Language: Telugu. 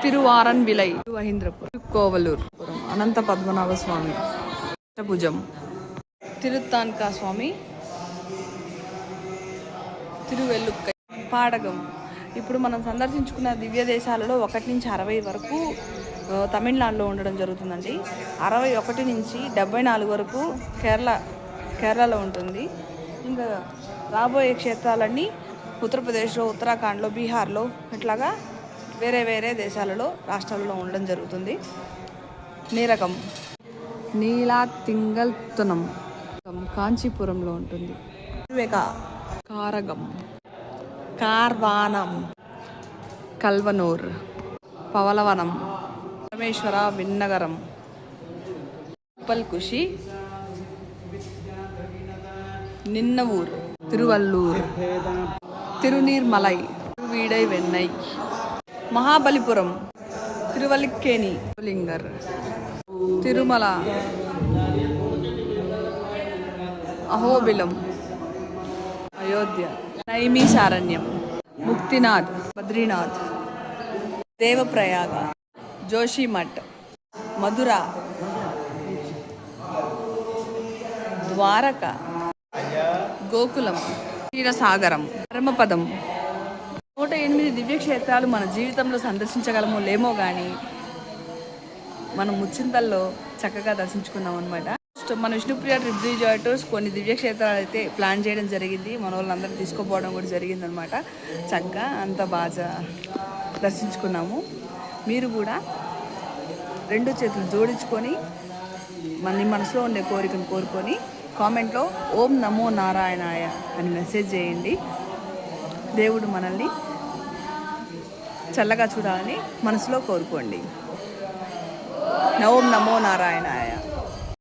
తిరువారన్ విలై, మహీంద్రపురం, కోవలూరు, అనంత పద్మనాభ స్వామి, భుజం, తిరుత్తాన్కా స్వామి, తిరువెల్లుక్కై, పాడగం. ఇప్పుడు మనం సందర్శించుకున్న దివ్య దేశాలలో 1 నుంచి 60 వరకు తమిళనాడులో ఉండడం జరుగుతుందండి. 61 నుంచి 74 వరకు కేరళలో ఉంటుంది. ఇంకా రాబోయే క్షేత్రాలన్నీ ఉత్తరప్రదేశ్లో, ఉత్తరాఖండ్లో, బీహార్లో ఇట్లాగా వేరే వేరే దేశాలలో, రాష్ట్రాలలో ఉండడం జరుగుతుంది. నీరకం, నీలాతింగల్తునం, కాంచీపురంలో ఉంటుంది. కారగం, కార్వానం, కల్వనూర్, పవలవనం, పరమేశ్వర, విన్నగరం, ఉప్పల్కుషి, నిన్నవూర్, తిరువల్లూర్, తిరునీర్మలై, తిరువీడై వెన్నై, మహాబలిపురం, తిరువల్లిక్కేని, లింగర్, తిరుమల, అహోబిలం, అయోధ్య, నైమిషారణ్యం, ముక్తినాథ్, బద్రీనాథ్, దేవప్రయాగ, జోషిమఠ్, మధుర, ద్వారక, గోకులం, క్షీరసాగరం, ధర్మపదం. 108 దివ్యక్షేత్రాలు మన జీవితంలో సందర్శించగలమో లేమో కానీ మనం ముచ్చింతల్లో చక్కగా దర్శించుకున్నాం అనమాట. మన విష్ణుప్రియ ట్రిప్ జాయ్ టూర్స్ కొన్ని దివ్యక్షేత్రాలు అయితే ప్లాన్ చేయడం జరిగింది. మన వాళ్ళందరూ తీసుకుపోవడం కూడా జరిగిందనమాట. చక్కగా అంత బాగా దర్శించుకున్నాము. మీరు కూడా 2 చేతులు జోడించుకొని మన మనసులో ఉండే కోరికను కోరుకొని కామెంట్లో ఓం నమో నారాయణాయ అని మెసేజ్ చేయండి. దేవుడు మనల్ని చల్లగా చూడాలని మనసులో కోరుకోండి. ఓం నమో నారాయణాయ.